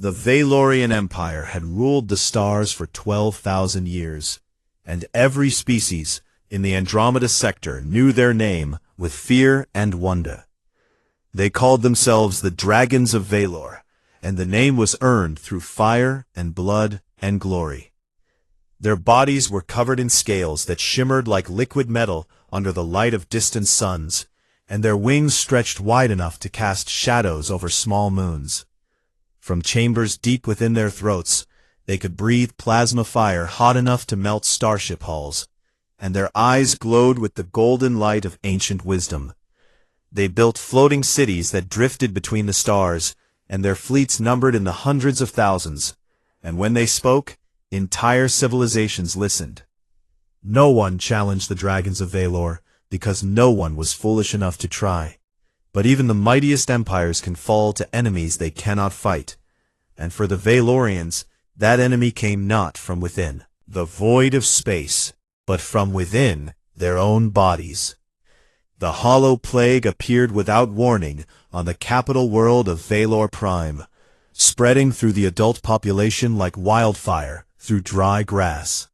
The Valorian Empire had ruled the stars for 12,000 years, and every species in the Andromeda sector knew their name with fear and wonder. They called themselves the Dragons of Valor, and the name was earned through fire and blood and glory. Their bodies were covered in scales that shimmered like liquid metal under the light of distant suns, and their wings stretched wide enough to cast shadows over small moons. From chambers deep within their throats, they could breathe plasma fire hot enough to melt starship hulls, and their eyes glowed with the golden light of ancient wisdom. They built floating cities that drifted between the stars, and their fleets numbered in the hundreds of thousands, and when they spoke, entire civilizations listened. No one challenged the Dragons of Valor, because no one was foolish enough to try. But even the mightiest empires can fall to enemies they cannot fight, and for the Valorians, that enemy came not from within, the void of space, but from within their own bodies. The hollow plague appeared without warning on the capital world of Valor Prime, spreading through the adult population like wildfire through dry grass.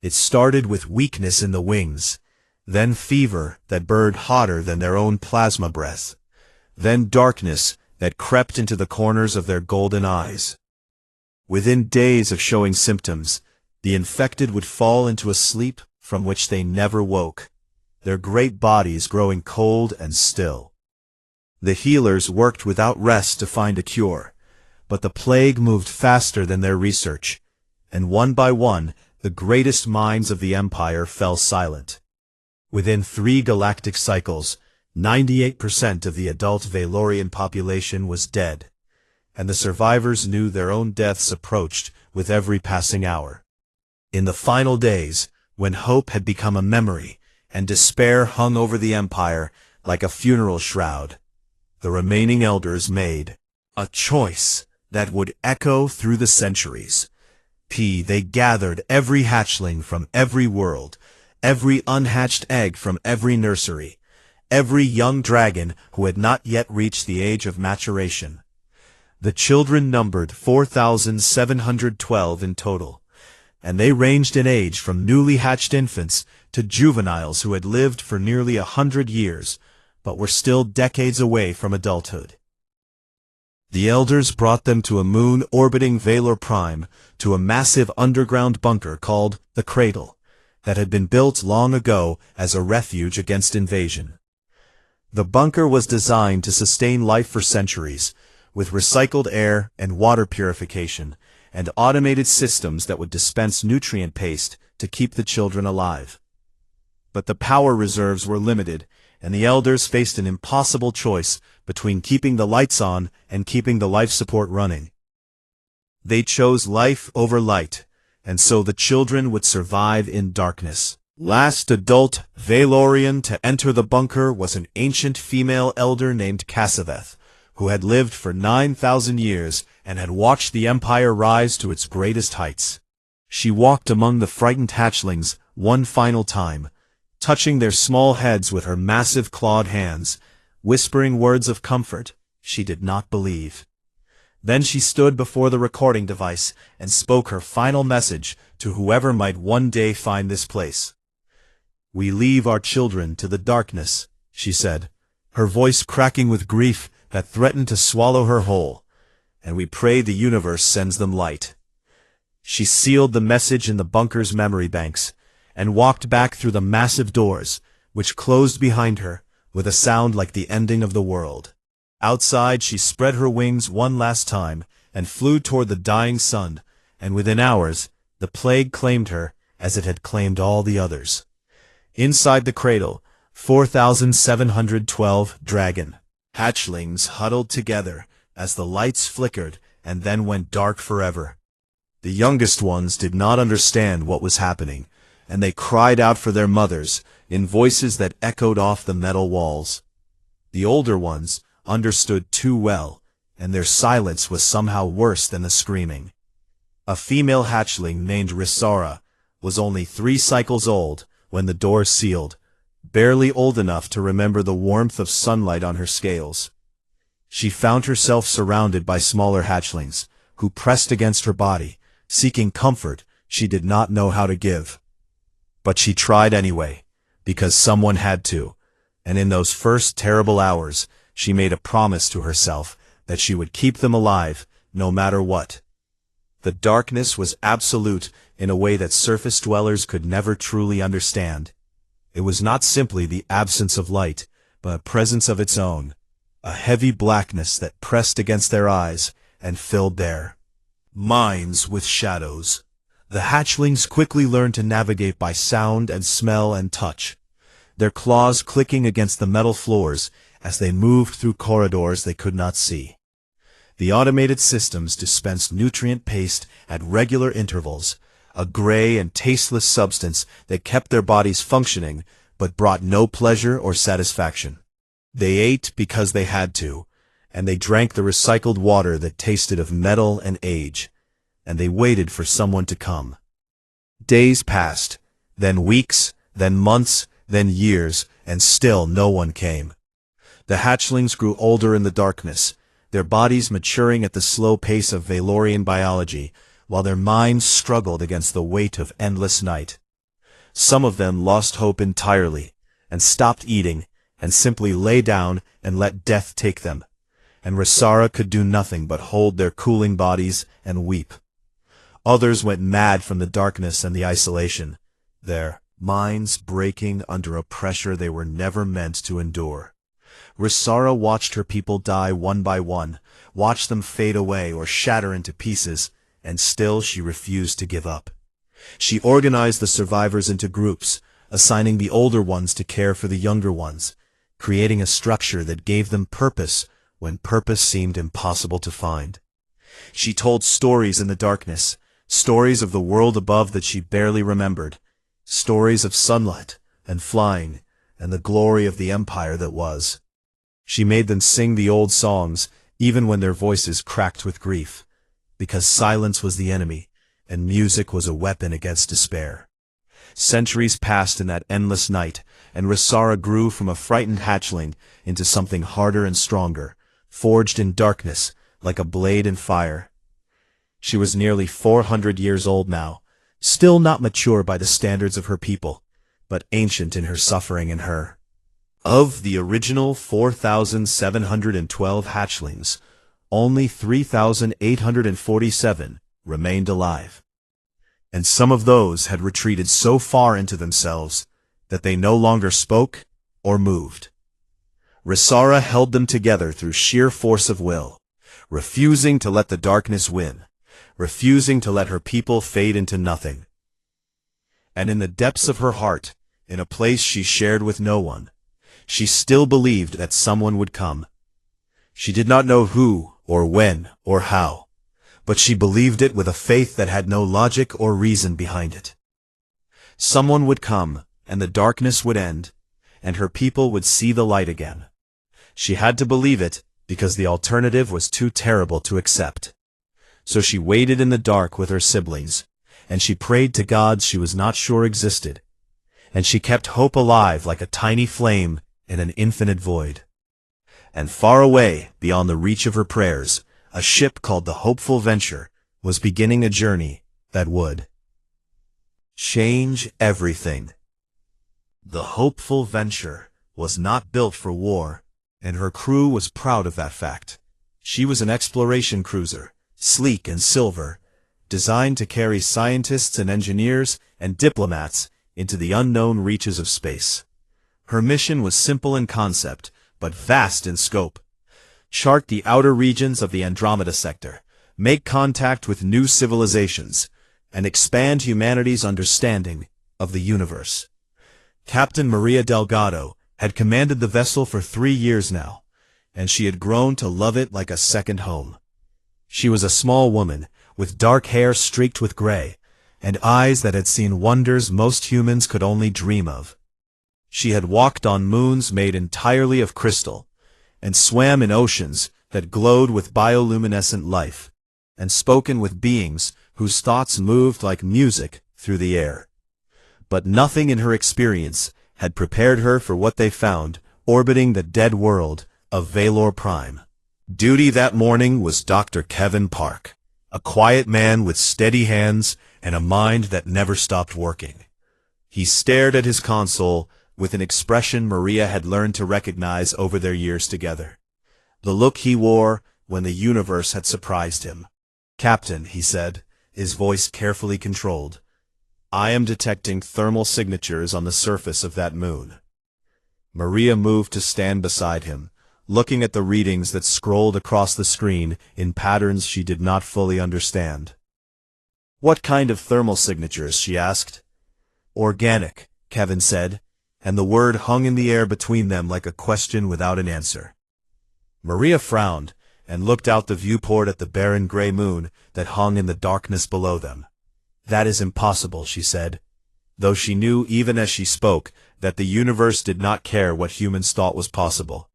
It started with weakness in the wings, then fever that burned hotter than their own plasma breath, then darkness that crept into the corners of their golden eyes. Within days of showing symptoms, the infected would fall into a sleep from which they never woke, their great bodies growing cold and still. The healers worked without rest to find a cure, but the plague moved faster than their research, and one by one, the greatest minds of the Empire fell silent. Within 3 galactic cycles, 98% of the adult Valorian population was dead, and the survivors knew their own deaths approached with every passing hour. In the final days, when hope had become a memory, and despair hung over the Empire like a funeral shroud, the remaining elders made a choice that would echo through the centuries. They gathered every hatchling from every world, every unhatched egg from every nursery, every young dragon who had not yet reached the age of maturation. The children numbered 4,712 in total, and they ranged in age from newly hatched infants to juveniles who had lived for nearly 100 years, but were still decades away from adulthood. The elders brought them to a moon orbiting Valor Prime, to a massive underground bunker called the Cradle, that had been built long ago as a refuge against invasion. The bunker was designed to sustain life for centuries, with recycled air and water purification, and automated systems that would dispense nutrient paste to keep the children alive. But the power reserves were limited, and the elders faced an impossible choice between keeping the lights on and keeping the life support running. They chose life over light, and so the children would survive in darkness. Last adult Valorian to enter the bunker was an ancient female elder named Cassaveth, who had lived for 9,000 years and had watched the Empire rise to its greatest heights. She walked among the frightened hatchlings one final time, touching their small heads with her massive clawed hands, whispering words of comfort she did not believe. Then she stood before the recording device and spoke her final message to whoever might one day find this place. "We leave our children to the darkness," she said, her voice cracking with grief that threatened to swallow her whole, "and we pray the universe sends them light." She sealed the message in the bunker's memory banks, and walked back through the massive doors, which closed behind her, with a sound like the ending of the world. Outside she spread her wings one last time, and flew toward the dying sun, and within hours, the plague claimed her, as it had claimed all the others. Inside the cradle, 4,712 dragon hatchlings huddled together as the lights flickered and then went dark forever. The youngest ones did not understand what was happening, and they cried out for their mothers in voices that echoed off the metal walls. The older ones understood too well, and their silence was somehow worse than the screaming. A female hatchling named Risara was only 3 cycles old when the doors sealed, barely old enough to remember the warmth of sunlight on her scales. She found herself surrounded by smaller hatchlings, who pressed against her body, seeking comfort she did not know how to give. But she tried anyway, because someone had to, and in those first terrible hours, she made a promise to herself that she would keep them alive, no matter what. The darkness was absolute in a way that surface dwellers could never truly understand. It was not simply the absence of light, but a presence of its own, a heavy blackness that pressed against their eyes and filled their minds with shadows. The hatchlings quickly learned to navigate by sound and smell and touch, their claws clicking against the metal floors as they moved through corridors they could not see. The automated systems dispensed nutrient paste at regular intervals, a gray and tasteless substance that kept their bodies functioning but brought no pleasure or satisfaction. They ate because they had to, and they drank the recycled water that tasted of metal and age, and they waited for someone to come. Days passed, then weeks, then months, then years, and still no one came. The hatchlings grew older in the darkness, their bodies maturing at the slow pace of Valorian biology, while their minds struggled against the weight of endless night. Some of them lost hope entirely, and stopped eating, and simply lay down and let death take them, and Rasara could do nothing but hold their cooling bodies and weep. Others went mad from the darkness and the isolation, their minds breaking under a pressure they were never meant to endure. Rasara watched her people die one by one, watched them fade away or shatter into pieces, and still she refused to give up. She organized the survivors into groups, assigning the older ones to care for the younger ones, creating a structure that gave them purpose when purpose seemed impossible to find. She told stories in the darkness, stories of the world above that she barely remembered, stories of sunlight and flying and the glory of the empire that was. She made them sing the old songs, even when their voices cracked with grief, because silence was the enemy, and music was a weapon against despair. Centuries passed in that endless night, and Rasara grew from a frightened hatchling into something harder and stronger, forged in darkness, like a blade in fire. She was nearly 400 years old now, still not mature by the standards of her people, but ancient in her suffering and her. Of the original 4,712 hatchlings, only 3,847 remained alive. And some of those had retreated so far into themselves that they no longer spoke or moved. Rasara held them together through sheer force of will, refusing to let the darkness win, refusing to let her people fade into nothing. And in the depths of her heart, in a place she shared with no one, she still believed that someone would come. She did not know who, or when, or how, but she believed it with a faith that had no logic or reason behind it. Someone would come, and the darkness would end, and her people would see the light again. She had to believe it, because the alternative was too terrible to accept. So she waited in the dark with her siblings, and she prayed to gods she was not sure existed, and she kept hope alive like a tiny flame in an infinite void. And far away, beyond the reach of her prayers, a ship called the Hopeful Venture was beginning a journey that would change everything. The Hopeful Venture was not built for war, and her crew was proud of that fact. She was an exploration cruiser, sleek and silver, designed to carry scientists and engineers and diplomats into the unknown reaches of space. Her mission was simple in concept, but vast in scope. Chart the outer regions of the Andromeda sector, make contact with new civilizations, and expand humanity's understanding of the universe. Captain Maria Delgado had commanded the vessel for 3 years now, and she had grown to love it like a second home. She was a small woman, with dark hair streaked with gray, and eyes that had seen wonders most humans could only dream of. She had walked on moons made entirely of crystal, and swam in oceans that glowed with bioluminescent life, and spoken with beings whose thoughts moved like music through the air. But nothing in her experience had prepared her for what they found orbiting the dead world of Valor Prime. Duty that morning was Dr. Kevin Park, A quiet man with steady hands and a mind that never stopped working. He stared at his console with an expression Maria had learned to recognize over their years together. The look he wore when the universe had surprised him. "Captain," he said, his voice carefully controlled, "I am detecting thermal signatures on the surface of that moon." Maria moved to stand beside him, looking at the readings that scrolled across the screen in patterns she did not fully understand. "What kind of thermal signatures?" she asked. "Organic," Kevin said, and the word hung in the air between them like a question without an answer. Maria frowned and looked out the viewport at the barren gray moon that hung in the darkness below them. "That is impossible," she said, though she knew even as she spoke that the universe did not care what humans thought was possible.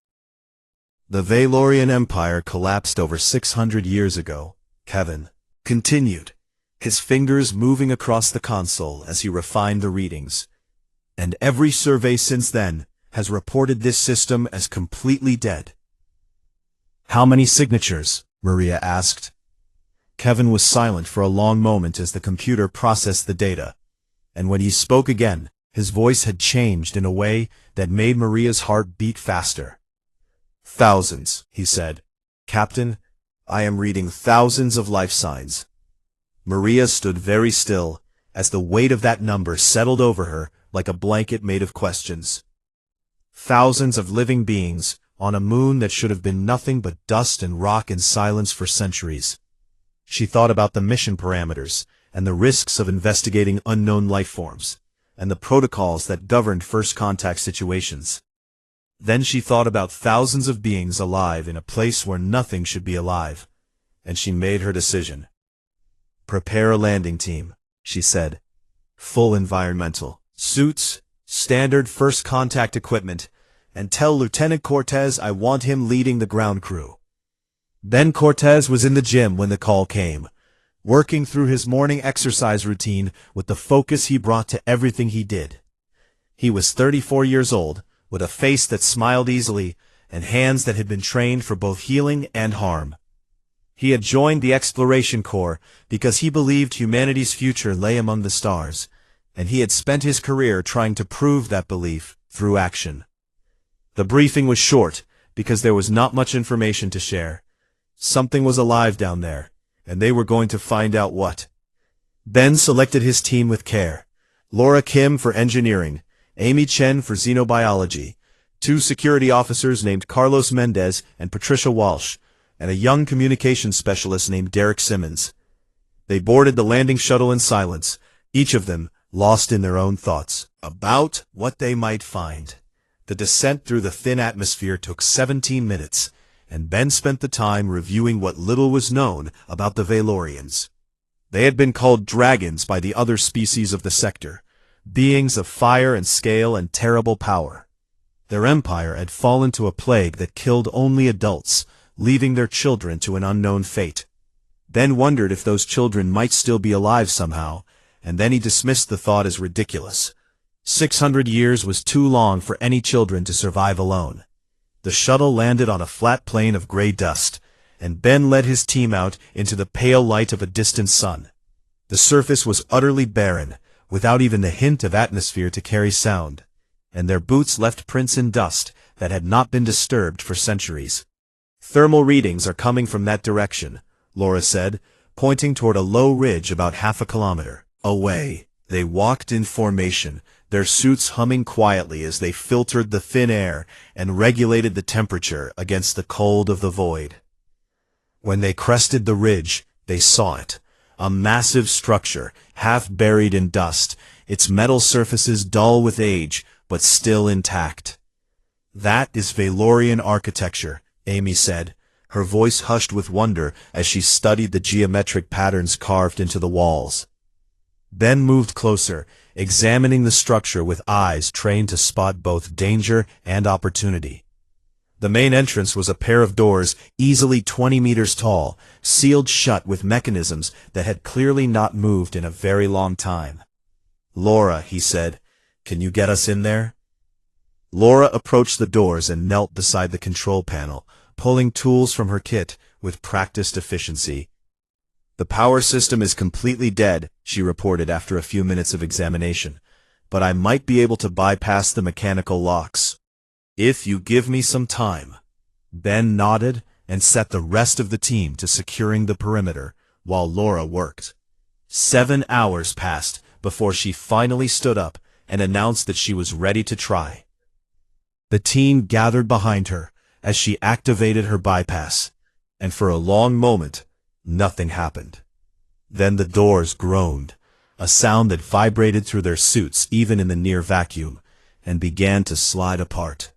"The Valorian Empire collapsed over 600 years ago," Kevin continued, his fingers moving across the console as he refined the readings. "And every survey since then has reported this system as completely dead." "How many signatures?" Maria asked. Kevin was silent for a long moment as the computer processed the data, and when he spoke again, his voice had changed in a way that made Maria's heart beat faster. "Thousands," he said. "Captain, I am reading thousands of life signs." Maria stood very still as the weight of that number settled over her like a blanket made of questions. Thousands of living beings on a moon that should have been nothing but dust and rock and silence for centuries. She thought about the mission parameters and the risks of investigating unknown life forms, and the protocols that governed first contact situations. Then she thought about thousands of beings alive in a place where nothing should be alive, and she made her decision. "Prepare a landing team," she said. "Full environmental suits, standard first contact equipment, and tell Lieutenant Cortez I want him leading the ground crew." Ben Cortez was in the gym when the call came, working through his morning exercise routine with the focus he brought to everything he did. He was 34 years old, with a face that smiled easily and hands that had been trained for both healing and harm. He had joined the Exploration Corps because he believed humanity's future lay among the stars, and he had spent his career trying to prove that belief through action. The briefing was short because there was not much information to share. Something was alive down there, and they were going to find out what. Ben selected his team with care. Laura Kim for engineering, Amy Chen for xenobiology, 2 security officers named Carlos Mendez and Patricia Walsh, and a young communications specialist named Derek Simmons. They boarded the landing shuttle in silence, each of them lost in their own thoughts about what they might find. The descent through the thin atmosphere took 17 minutes, and Ben spent the time reviewing what little was known about the Valorians. They had been called dragons by the other species of the sector, beings of fire and scale and terrible power. Their empire had fallen to a plague that killed only adults, leaving their children to an unknown fate. Ben wondered if those children might still be alive somehow, and then he dismissed the thought as ridiculous. 600 years was too long for any children to survive alone. The shuttle landed on a flat plain of gray dust, and Ben led his team out into the pale light of a distant sun. The surface was utterly barren, without even the hint of atmosphere to carry sound, and their boots left prints in dust that had not been disturbed for centuries. "Thermal readings are coming from that direction," Laura said, pointing toward a low ridge about half a kilometer away. They walked in formation, their suits humming quietly as they filtered the thin air and regulated the temperature against the cold of the void. When they crested the ridge, they saw it, a massive structure, half buried in dust, its metal surfaces dull with age, but still intact. "That is Valorian architecture," Amy said, her voice hushed with wonder as she studied the geometric patterns carved into the walls. Ben moved closer, examining the structure with eyes trained to spot both danger and opportunity. The main entrance was a pair of doors easily 20 meters tall, sealed shut with mechanisms that had clearly not moved in a very long time. "Laura," he said, "can you get us in there?" Laura approached the doors and knelt beside the control panel, pulling tools from her kit with practiced efficiency. "The power system is completely dead," she reported after a few minutes of examination, "but I might be able to bypass the mechanical locks. If you give me some time." Ben nodded and set the rest of the team to securing the perimeter while Laura worked. 7 hours passed before she finally stood up and announced that she was ready to try. The team gathered behind her as she activated her bypass, and for a long moment, nothing happened. Then the doors groaned, a sound that vibrated through their suits even in the near vacuum, and began to slide apart.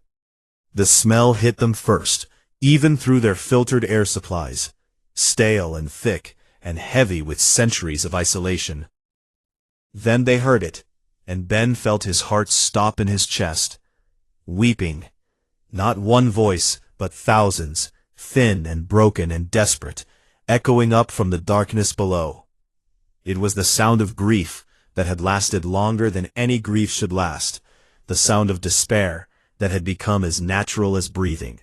The smell hit them first, even through their filtered air supplies, stale and thick and heavy with centuries of isolation. Then they heard it, and Ben felt his heart stop in his chest. Weeping. Not one voice, but thousands, thin and broken and desperate, echoing up from the darkness below. It was the sound of grief that had lasted longer than any grief should last, the sound of despair that had become as natural as breathing.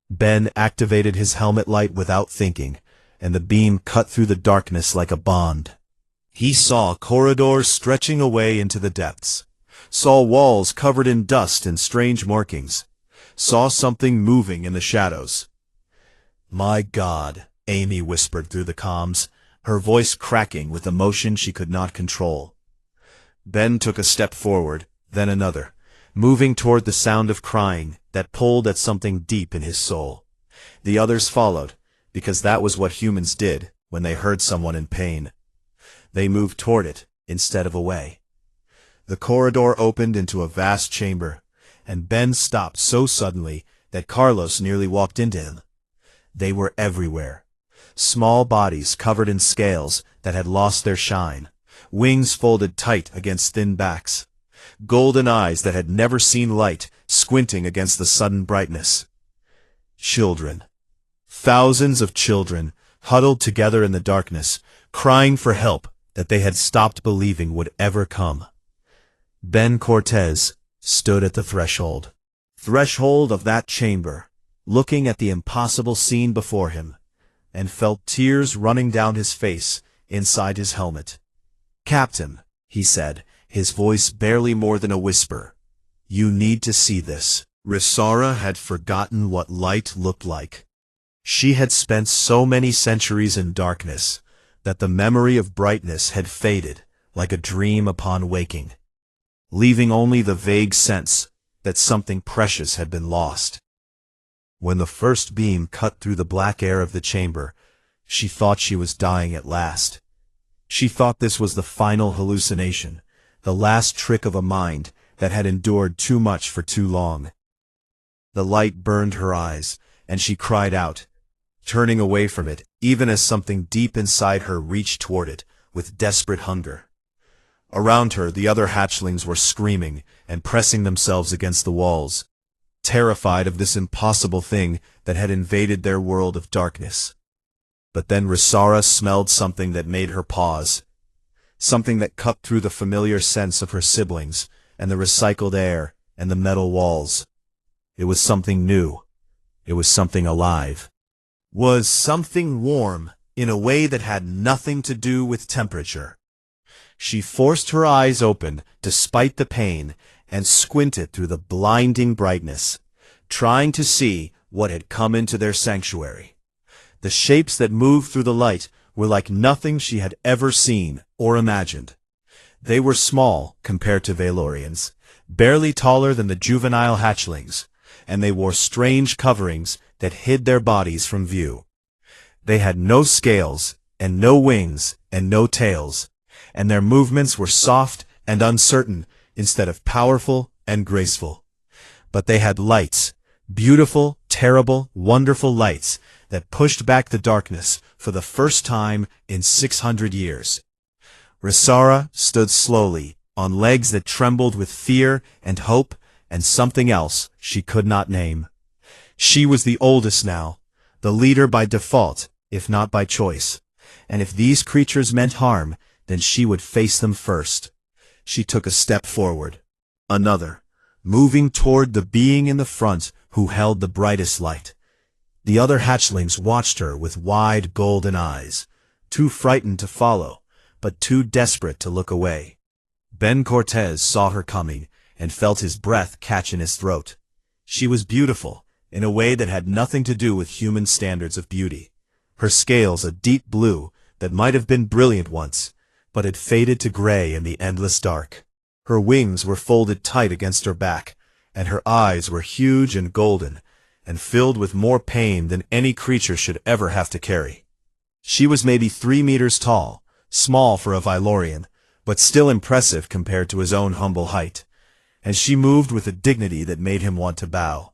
Ben activated his helmet light without thinking, and the beam cut through the darkness like a bond. He saw corridors stretching away into the depths, saw walls covered in dust and strange markings, saw something moving in the shadows. "My God," Amy whispered through the comms, her voice cracking with emotion she could not control. Ben took a step forward, then another, moving toward the sound of crying that pulled at something deep in his soul. The others followed, because that was what humans did when they heard someone in pain. They moved toward it instead of away. The corridor opened into a vast chamber, and Ben stopped so suddenly that Carlos nearly walked into him. They were everywhere. Small bodies covered in scales that had lost their shine, wings folded tight against thin backs, golden eyes that had never seen light squinting against the sudden brightness. Children. Thousands of children huddled together in the darkness, crying for help that they had stopped believing would ever come. Ben Cortez stood at the threshold of that chamber, looking at the impossible scene before him, and felt tears running down his face inside his helmet. "Captain," he said, his voice barely more than a whisper, "you need to see this." Risara had forgotten what light looked like. She had spent so many centuries in darkness that the memory of brightness had faded like a dream upon waking, leaving only the vague sense that something precious had been lost. When the first beam cut through the black air of the chamber, she thought she was dying at last. She thought this was the final hallucination, the last trick of a mind that had endured too much for too long. The light burned her eyes, and she cried out, turning away from it even as something deep inside her reached toward it with desperate hunger. Around her, the other hatchlings were screaming and pressing themselves against the walls, terrified of this impossible thing that had invaded their world of darkness. But then Risara smelled something that made her pause, something that cut through the familiar sense of her siblings and the recycled air and the metal walls. It was something new. It was something alive. Was something warm in a way that had nothing to do with temperature. She forced her eyes open despite the pain and squinted through the blinding brightness, trying to see what had come into their sanctuary. The shapes that moved through the light were like nothing she had ever seen or imagined. They were small compared to Valorians, barely taller than the juvenile hatchlings, and they wore strange coverings that hid their bodies from view. They had no scales, and no wings, and no tails, and their movements were soft and uncertain instead of powerful and graceful. But they had lights, beautiful, terrible, wonderful lights that pushed back the darkness for the first time in 600 years. Risara stood slowly, on legs that trembled with fear and hope and something else she could not name. She was the oldest now, the leader by default, if not by choice, and if these creatures meant harm, then she would face them first. She took a step forward, another, moving toward the being in the front who held the brightest light. The other hatchlings watched her with wide golden eyes, too frightened to follow, but too desperate to look away. Ben Cortez saw her coming and felt his breath catch in his throat. She was beautiful, in a way that had nothing to do with human standards of beauty. Her scales a deep blue that might have been brilliant once, but had faded to gray in the endless dark. Her wings were folded tight against her back, and her eyes were huge and golden, and filled with more pain than any creature should ever have to carry. She was maybe 3 meters tall, small for a Vylorian, but still impressive compared to his own humble height, and she moved with a dignity that made him want to bow.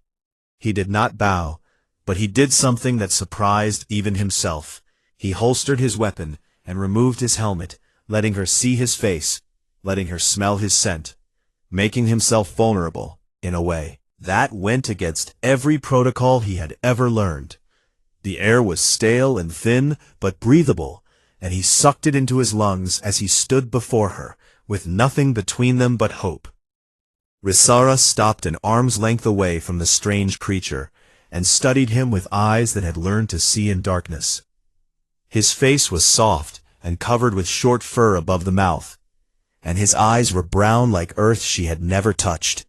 He did not bow, but he did something that surprised even himself. He holstered his weapon and removed his helmet, letting her see his face, letting her smell his scent, making himself vulnerable, in a way that went against every protocol he had ever learned. The air was stale and thin, but breathable, and he sucked it into his lungs as he stood before her, with nothing between them but hope. Risara stopped an arm's length away from the strange creature, and studied him with eyes that had learned to see in darkness. His face was soft and covered with short fur above the mouth, and his eyes were brown like earth she had never touched,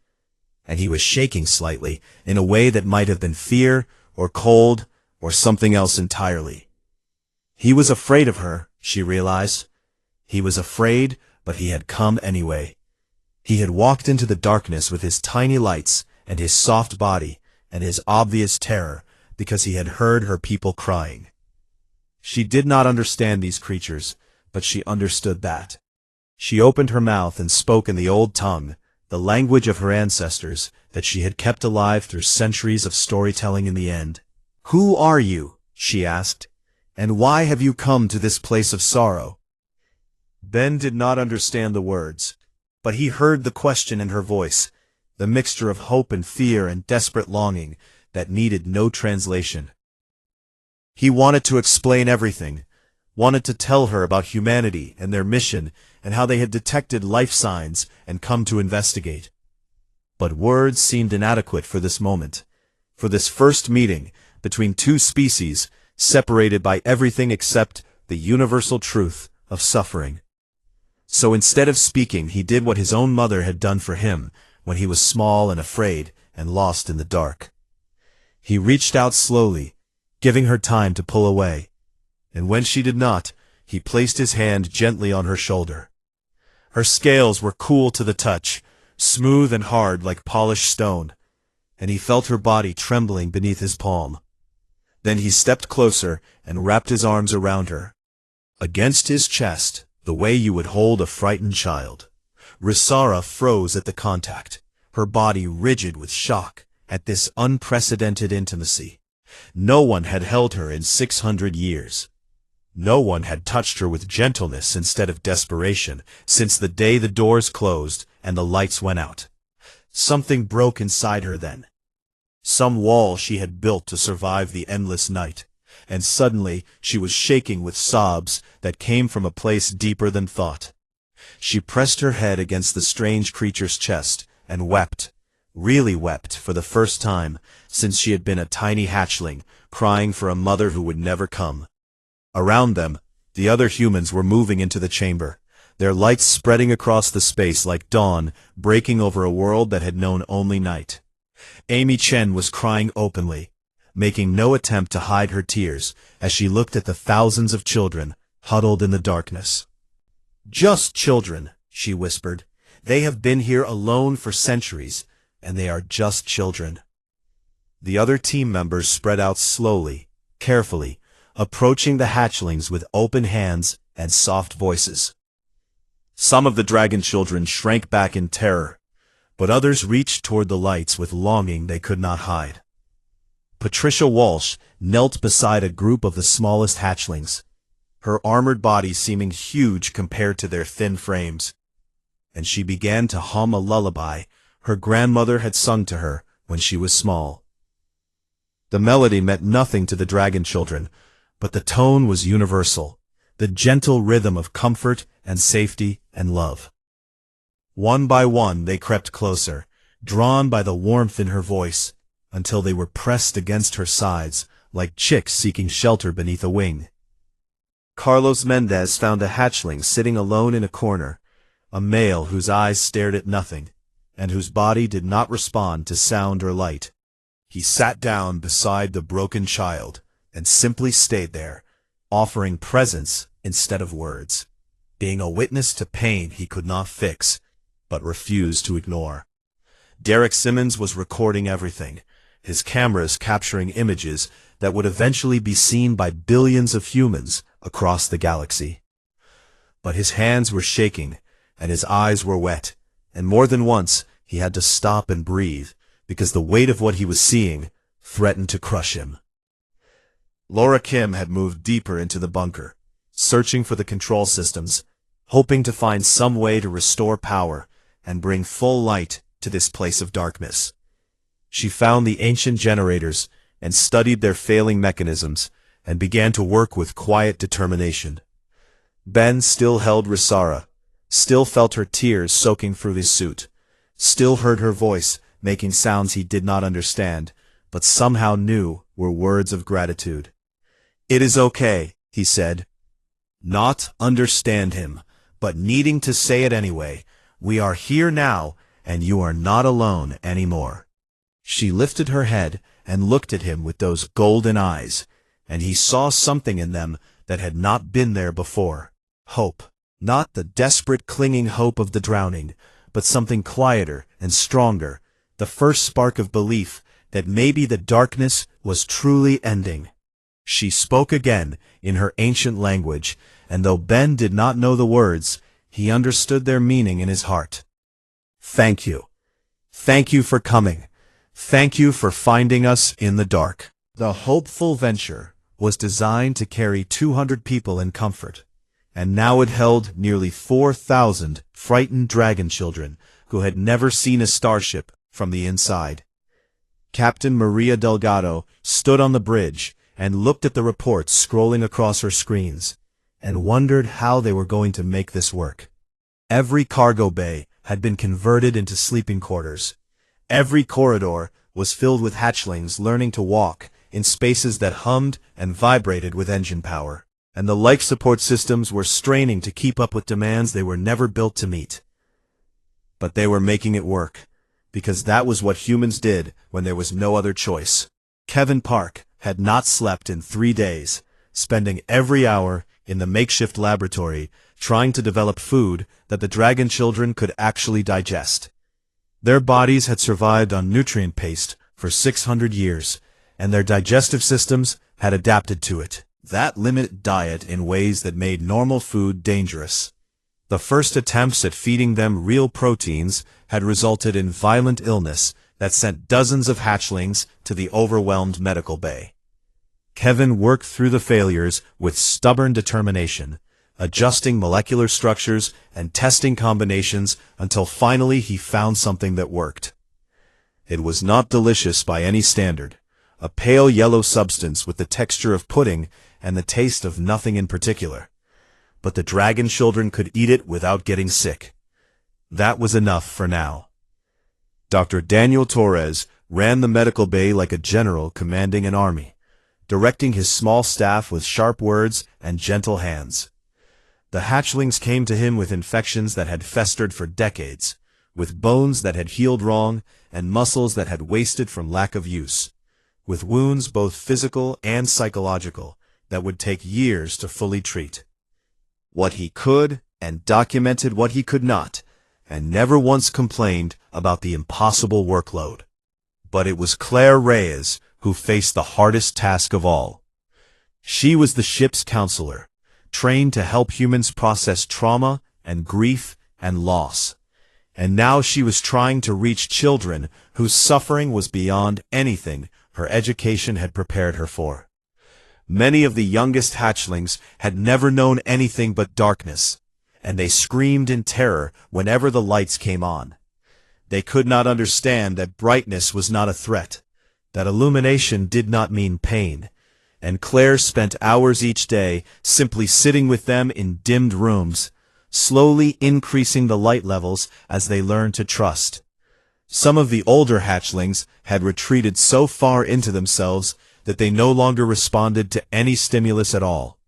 and he was shaking slightly in a way that might have been fear or cold or something else entirely. He was afraid of her, she realized. He was afraid, but he had come anyway. He had walked into the darkness with his tiny lights and his soft body and his obvious terror because he had heard her people crying. She did not understand these creatures, but she understood that. She opened her mouth and spoke in the old tongue, the language of her ancestors that she had kept alive through centuries of storytelling in the end. "Who are you?" she asked, "and why have you come to this place of sorrow?" Ben did not understand the words, but he heard the question in her voice, the mixture of hope and fear and desperate longing that needed no translation. He wanted to explain everything, wanted to tell her about humanity and their mission and how they had detected life signs and come to investigate. But words seemed inadequate for this moment, for this first meeting between two species separated by everything except the universal truth of suffering. So instead of speaking, he did what his own mother had done for him when he was small and afraid and lost in the dark. He reached out slowly, giving her time to pull away, and when she did not, he placed his hand gently on her shoulder. Her scales were cool to the touch, smooth and hard like polished stone, and he felt her body trembling beneath his palm. Then he stepped closer and wrapped his arms around her, against his chest, the way you would hold a frightened child. Risara froze at the contact, her body rigid with shock at this unprecedented intimacy. No one had held her in 600 years. No one had touched her with gentleness instead of desperation since the day the doors closed and the lights went out. Something broke inside her then. Some wall she had built to survive the endless night, and suddenly she was shaking with sobs that came from a place deeper than thought. She pressed her head against the strange creature's chest and wept, really wept for the first time since she had been a tiny hatchling, crying for a mother who would never come. Around them, the other humans were moving into the chamber, their lights spreading across the space like dawn, breaking over a world that had known only night. Amy Chen was crying openly, making no attempt to hide her tears as she looked at the thousands of children huddled in the darkness. "Just children," she whispered. "They have been here alone for centuries, and they are just children." The other team members spread out slowly, carefully, approaching the hatchlings with open hands and soft voices. Some of the dragon children shrank back in terror, but others reached toward the lights with longing they could not hide. Patricia Walsh knelt beside a group of the smallest hatchlings, her armored body seeming huge compared to their thin frames, and she began to hum a lullaby her grandmother had sung to her when she was small. The melody meant nothing to the dragon children, but the tone was universal, the gentle rhythm of comfort and safety and love. One by one they crept closer, drawn by the warmth in her voice, until they were pressed against her sides like chicks seeking shelter beneath a wing. Carlos Mendez found a hatchling sitting alone in a corner, a male whose eyes stared at nothing, and whose body did not respond to sound or light. He sat down beside the broken child and simply stayed there, offering presence instead of words, being a witness to pain he could not fix, but refused to ignore. Derek Simmons was recording everything, his cameras capturing images that would eventually be seen by billions of humans across the galaxy. But his hands were shaking, and his eyes were wet, and more than once he had to stop and breathe, because the weight of what he was seeing threatened to crush him. Laura Kim had moved deeper into the bunker, searching for the control systems, hoping to find some way to restore power and bring full light to this place of darkness. She found the ancient generators and studied their failing mechanisms and began to work with quiet determination. Ben still held Risara, still felt her tears soaking through his suit, still heard her voice making sounds he did not understand, but somehow knew were words of gratitude. "It is okay," he said. Not understand him, but needing to say it anyway. "We are here now, and you are not alone anymore." She lifted her head and looked at him with those golden eyes, and he saw something in them that had not been there before. Hope. Not the desperate clinging hope of the drowning, but something quieter and stronger, the first spark of belief that maybe the darkness was truly ending. She spoke again in her ancient language, and though Ben did not know the words, he understood their meaning in his heart. "Thank you. Thank you for coming. Thank you for finding us in the dark." The hopeful venture was designed to carry 200 people in comfort, and now it held nearly 4,000 frightened dragon children who had never seen a starship from the inside. Captain Maria Delgado stood on the bridge and looked at the reports scrolling across her screens, and wondered how they were going to make this work. Every cargo bay had been converted into sleeping quarters. Every corridor was filled with hatchlings learning to walk in spaces that hummed and vibrated with engine power, and the life support systems were straining to keep up with demands they were never built to meet. But they were making it work, because that was what humans did when there was no other choice. Kevin Park had not slept in 3 days, spending every hour in the makeshift laboratory trying to develop food that the dragon children could actually digest. Their bodies had survived on nutrient paste for 600 years, and their digestive systems had adapted to it. That limited diet in ways that made normal food dangerous. The first attempts at feeding them real proteins had resulted in violent illness that sent dozens of hatchlings to the overwhelmed medical bay. Kevin worked through the failures with stubborn determination, adjusting molecular structures and testing combinations until finally he found something that worked. It was not delicious by any standard, a pale yellow substance with the texture of pudding and the taste of nothing in particular. But the dragon children could eat it without getting sick. That was enough for now. Dr. Daniel Torres ran the medical bay like a general commanding an army, directing his small staff with sharp words and gentle hands. The hatchlings came to him with infections that had festered for decades, with bones that had healed wrong and muscles that had wasted from lack of use, with wounds both physical and psychological that would take years to fully treat. What he could, and documented what he could not, and never once complained about the impossible workload. But it was Claire Reyes who faced the hardest task of all. She was the ship's counselor, trained to help humans process trauma and grief and loss. And now she was trying to reach children whose suffering was beyond anything her education had prepared her for. Many of the youngest hatchlings had never known anything but darkness, and they screamed in terror whenever the lights came on. They could not understand that brightness was not a threat, that illumination did not mean pain, and Claire spent hours each day simply sitting with them in dimmed rooms, slowly increasing the light levels as they learned to trust. Some of the older hatchlings had retreated so far into themselves that they no longer responded to any stimulus at all.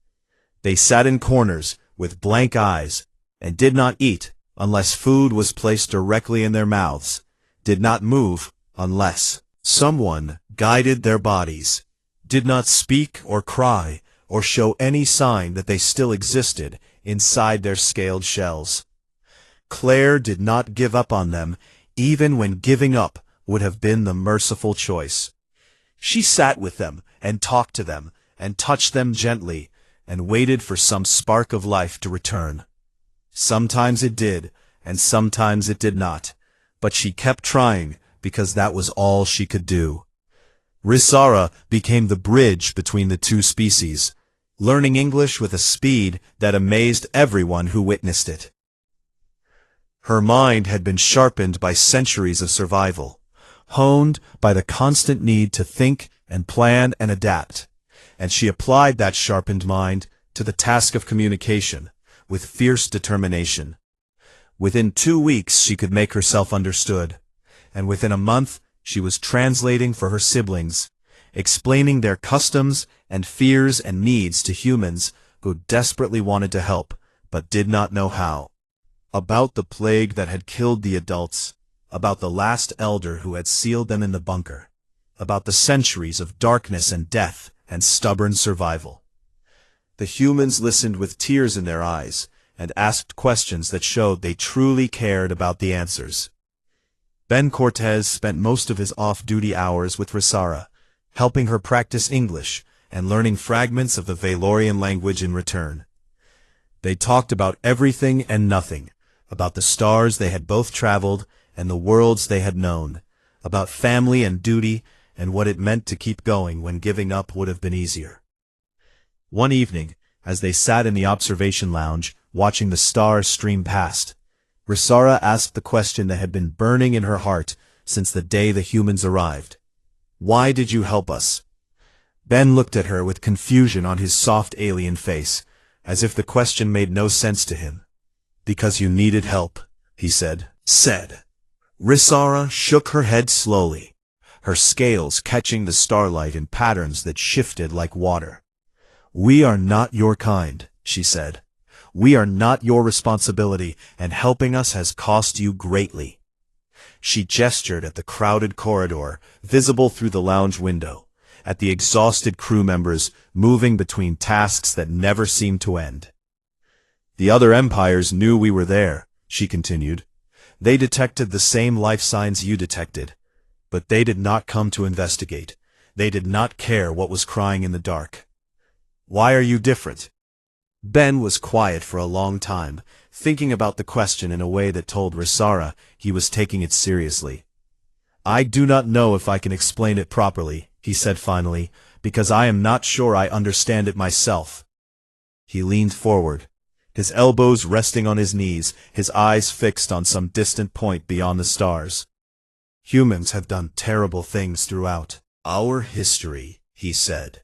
They sat in corners, with blank eyes, and did not eat unless food was placed directly in their mouths, did not move unless someone guided their bodies, did not speak or cry or show any sign that they still existed inside their scaled shells. Claire did not give up on them, even when giving up would have been the merciful choice. She sat with them and talked to them and touched them gently and waited for some spark of life to return. Sometimes it did, and sometimes it did not, but she kept trying because that was all she could do. Risara became the bridge between the two species, learning English with a speed that amazed everyone who witnessed it. Her mind had been sharpened by centuries of survival, honed by the constant need to think and plan and adapt, and she applied that sharpened mind to the task of communication with fierce determination. Within 2 weeks she could make herself understood, and within a month she was translating for her siblings, explaining their customs and fears and needs to humans who desperately wanted to help but did not know how. About the plague that had killed the adults, about the last elder who had sealed them in the bunker, about the centuries of darkness and death and stubborn survival. The humans listened with tears in their eyes and asked questions that showed they truly cared about the answers. Ben Cortez spent most of his off-duty hours with Risara, helping her practice English and learning fragments of the Valorian language in return. They talked about everything and nothing, about the stars they had both traveled and the worlds they had known, about family and duty and what it meant to keep going when giving up would have been easier. One evening, as they sat in the observation lounge, watching the stars stream past, Risara asked the question that had been burning in her heart since the day the humans arrived. "Why did you help us?" Ben looked at her with confusion on his soft alien face, as if the question made no sense to him. "Because you needed help," he said. Risara shook her head slowly, her scales catching the starlight in patterns that shifted like water. "We are not your kind," she said. "We are not your responsibility, and helping us has cost you greatly." She gestured at the crowded corridor, visible through the lounge window, at the exhausted crew members moving between tasks that never seemed to end. "The other empires knew we were there," she continued. "They detected the same life signs you detected, but they did not come to investigate. They did not care what was crying in the dark. Why are you different?" Ben was quiet for a long time, thinking about the question in a way that told Risara he was taking it seriously. "I do not know if I can explain it properly," he said finally, "because I am not sure I understand it myself." He leaned forward, his elbows resting on his knees, his eyes fixed on some distant point beyond the stars. "Humans have done terrible things throughout our history," he said.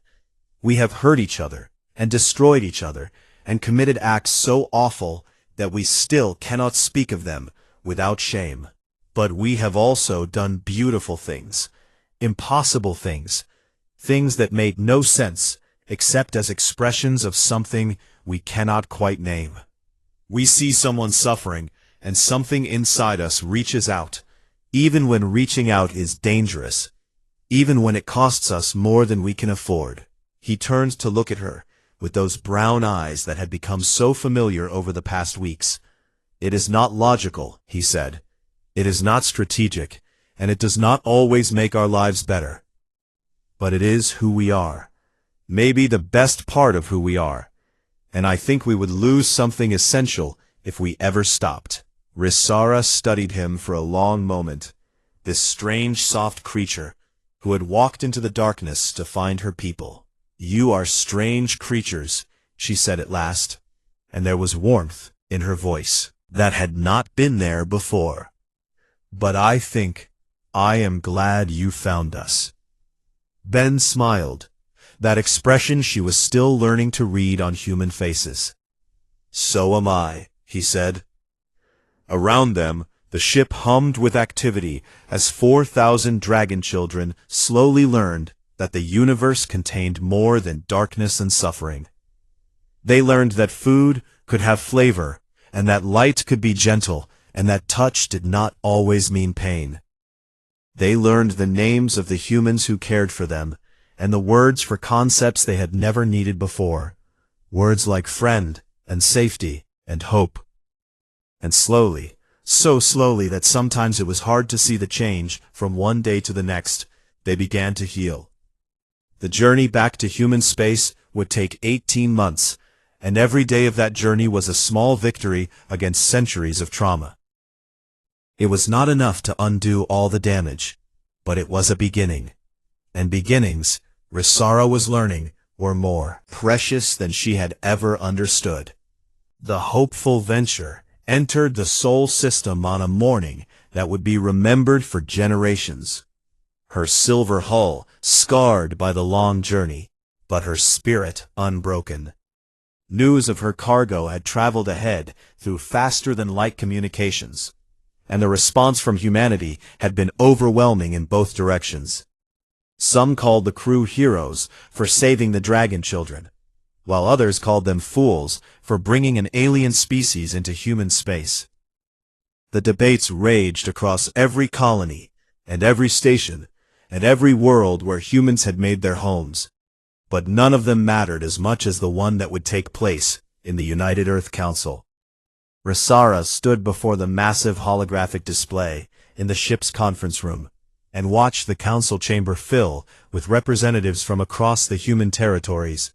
"We have hurt each other, and destroyed each other, and committed acts so awful that we still cannot speak of them without shame. But we have also done beautiful things, impossible things, things that made no sense except as expressions of something we cannot quite name. We see someone suffering, and something inside us reaches out, even when reaching out is dangerous, even when it costs us more than we can afford." He turned to look at her, with those brown eyes that had become so familiar over the past weeks. "It is not logical," he said. "It is not strategic, and it does not always make our lives better. But it is who we are, maybe the best part of who we are, and I think we would lose something essential if we ever stopped." Risara studied him for a long moment, this strange soft creature who had walked into the darkness to find her people. "You are strange creatures," she said at last, and there was warmth in her voice that had not been there before. "But I think I am glad you found us." Ben smiled, that expression she was still learning to read on human faces. "So am I," he said. Around them, the ship hummed with activity as 4,000 dragon children slowly learned that the universe contained more than darkness and suffering. They learned that food could have flavor, and that light could be gentle, and that touch did not always mean pain. They learned the names of the humans who cared for them, and the words for concepts they had never needed before. Words like friend, and safety, and hope. And slowly, so slowly that sometimes it was hard to see the change from one day to the next, they began to heal. The journey back to human space would take 18 months, and every day of that journey was a small victory against centuries of trauma. It was not enough to undo all the damage, but it was a beginning. And beginnings, Rissara was learning, were more precious than she had ever understood. The hopeful venture entered the Sol system on a morning that would be remembered for generations. Her silver hull scarred by the long journey, but her spirit unbroken. News of her cargo had traveled ahead through faster-than-light communications, and the response from humanity had been overwhelming in both directions. Some called the crew heroes for saving the dragon children, while others called them fools for bringing an alien species into human space. The debates raged across every colony, and every station, and every world where humans had made their homes, but none of them mattered as much as the one that would take place in the United Earth Council. Rissara stood before the massive holographic display in the ship's conference room, and watched the council chamber fill with representatives from across the human territories.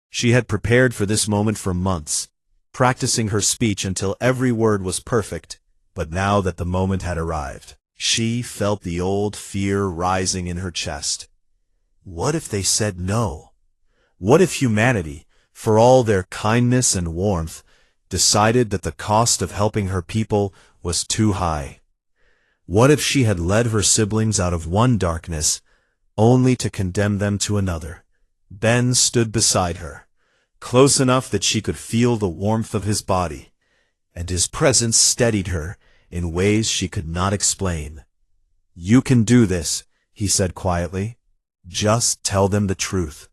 She had prepared for this moment for months, practicing her speech until every word was perfect, but now that the moment had arrived, she felt the old fear rising in her chest. What if they said no? What if humanity, for all their kindness and warmth, decided that the cost of helping her people was too high? What if she had led her siblings out of one darkness, only to condemn them to another? Ben stood beside her, close enough that she could feel the warmth of his body, and his presence steadied her in ways she could not explain. "You can do this," he said quietly. "Just tell them the truth."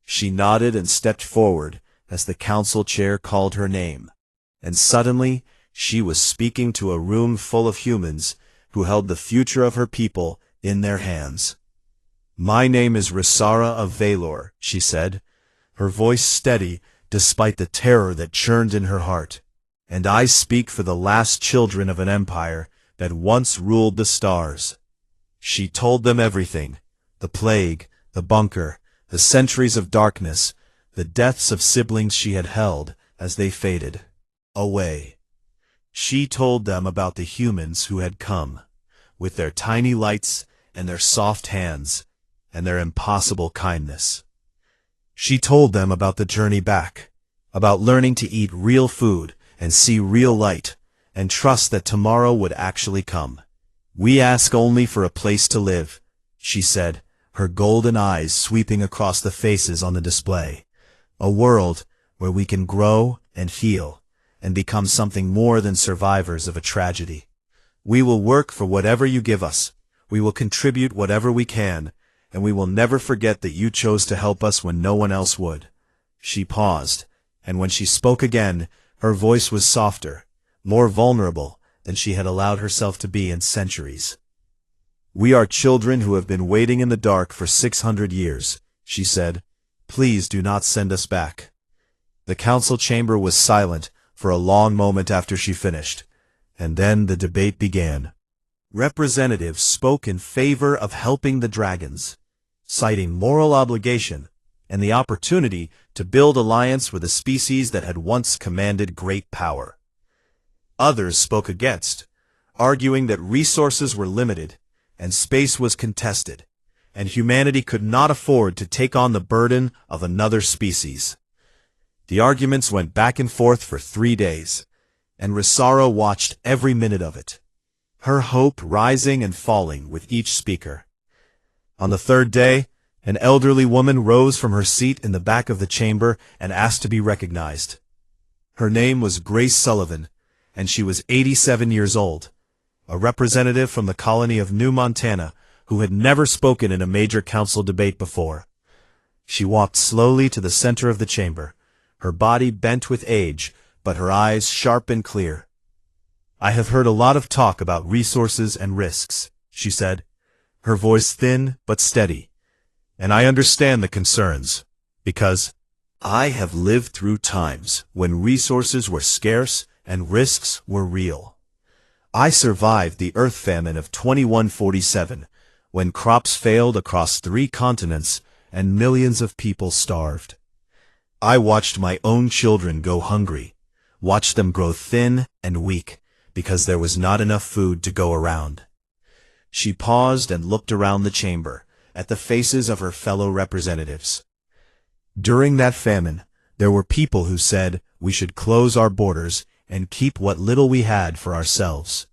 She nodded and stepped forward as the council chair called her name, and suddenly she was speaking to a room full of humans who held the future of her people in their hands. "My name is Rissara of Valor," she said, her voice steady despite the terror that churned in her heart, "and I speak for the last children of an empire that once ruled the stars." She told them everything: the plague, the bunker, the centuries of darkness, the deaths of siblings she had held as they faded away. She told them about the humans who had come, with their tiny lights and their soft hands and their impossible kindness. She told them about the journey back, about learning to eat real food and see real light, and trust that tomorrow would actually come. "We ask only for a place to live," she said, her golden eyes sweeping across the faces on the display. "A world where we can grow and heal and become something more than survivors of a tragedy. We will work for whatever you give us. We will contribute whatever we can, and we will never forget that you chose to help us when no one else would." She paused, and when she spoke again, her voice was softer, more vulnerable than she had allowed herself to be in centuries. "We are children who have been waiting in the dark for 600 years, she said. "Please do not send us back." The council chamber was silent for a long moment after she finished, and then the debate began. Representatives spoke in favor of helping the dragons, citing moral obligation and the opportunity to build alliance with a species that had once commanded great power. Others spoke against, arguing that resources were limited and space was contested, and humanity could not afford to take on the burden of another species. The arguments went back and forth for 3 days, and Rissara watched every minute of it, her hope rising and falling with each speaker. On the third day, an elderly woman rose from her seat in the back of the chamber and asked to be recognized. Her name was Grace Sullivan, and she was 87 years old, a representative from the colony of New Montana who had never spoken in a major council debate before. She walked slowly to the center of the chamber, her body bent with age, but her eyes sharp and clear. "I have heard a lot of talk about resources and risks," she said, her voice thin but steady. "And I understand the concerns, because I have lived through times when resources were scarce and risks were real. I survived the Earth famine of 2147, when crops failed across 3 continents and millions of people starved. I watched my own children go hungry, watched them grow thin and weak, because there was not enough food to go around." She paused and looked around the chamber, at the faces of her fellow representatives. During that famine, there were people who said we should close our borders and keep what little we had for ourselves.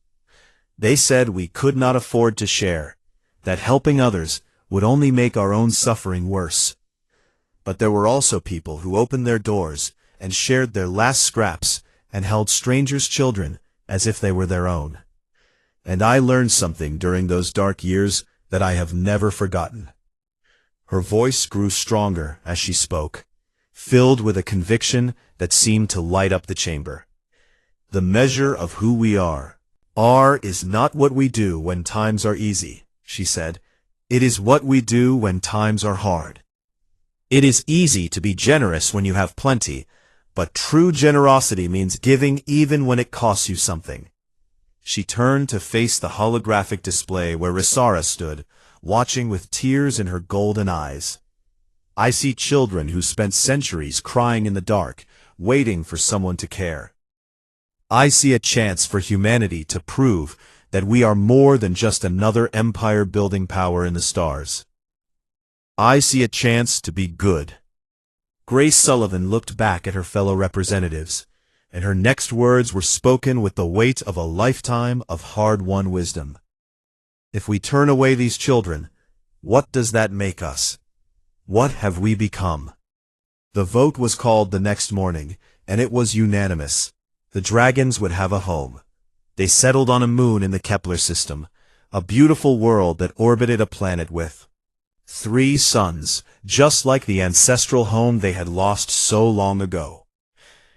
They said we could not afford to share, that helping others would only make our own suffering worse. But there were also people who opened their doors and shared their last scraps and held strangers' children as if they were their own. And I learned something during those dark years that I have never forgotten. Her voice grew stronger as she spoke, filled with a conviction that seemed to light up the chamber. "The measure of who we are is not what we do when times are easy," she said. "It is what we do when times are hard. It is easy to be generous when you have plenty, but true generosity means giving even when it costs you something." She turned to face the holographic display where Risara stood, watching with tears in her golden eyes. "I see children who spent centuries crying in the dark, waiting for someone to care. I see a chance for humanity to prove that we are more than just another empire-building power in the stars. I see a chance to be good." Grace Sullivan looked back at her fellow representatives, and her next words were spoken with the weight of a lifetime of hard-won wisdom. "If we turn away these children, what does that make us? What have we become?" The vote was called the next morning, and it was unanimous. The dragons would have a home. They settled on a moon in the Kepler system, a beautiful world that orbited a planet with 3 suns, just like the ancestral home they had lost so long ago.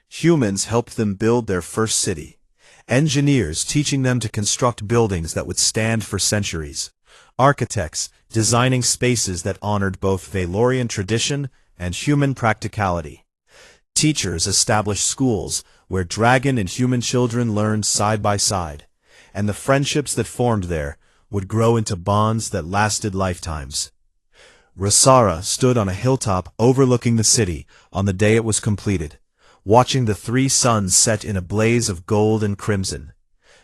Humans helped them build their first city, engineers teaching them to construct buildings that would stand for centuries, architects designing spaces that honored both Valorian tradition and human practicality. Teachers established schools where dragon and human children learned side by side, and the friendships that formed there would grow into bonds that lasted lifetimes. Risara stood on a hilltop overlooking the city on the day it was completed, watching the 3 suns set in a blaze of gold and crimson.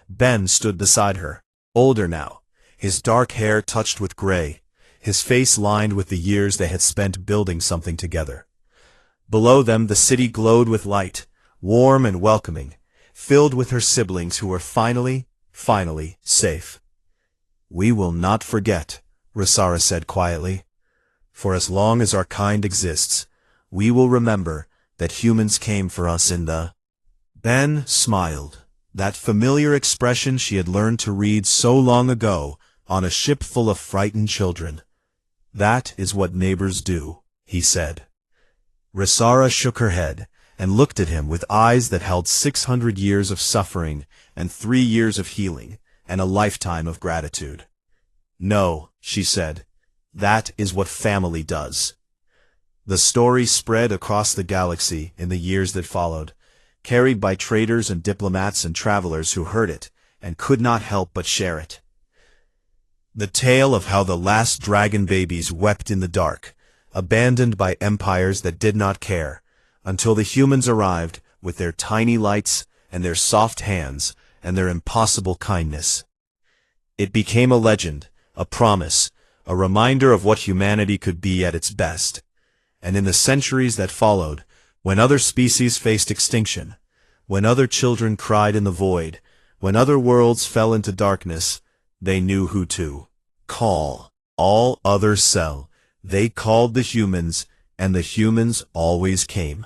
Ben stood beside her, older now, his dark hair touched with gray, his face lined with the years they had spent building something together. Below them the city glowed with light, warm and welcoming, filled with her siblings who were finally safe. "We will not forget," Risara said quietly. "For as long as our kind exists, we will remember that humans came for us in the—" Ben smiled, that familiar expression she had learned to read so long ago on a ship full of frightened children. "That is what neighbors do," he said. Risara shook her head and looked at him with eyes that held 600 years of suffering and 3 years of healing and a lifetime of gratitude. "No," she said, "that is what family does." The story spread across the galaxy in the years that followed, carried by traders and diplomats and travelers who heard it and could not help but share it. The tale of how the last dragon babies wept in the dark, abandoned by empires that did not care, until the humans arrived with their tiny lights and their soft hands and their impossible kindness. It became a legend, a promise, a reminder of what humanity could be at its best. And in the centuries that followed, when other species faced extinction, when other children cried in the void, when other worlds fell into darkness, they knew who to call. All others fell. They called the humans, and the humans always came.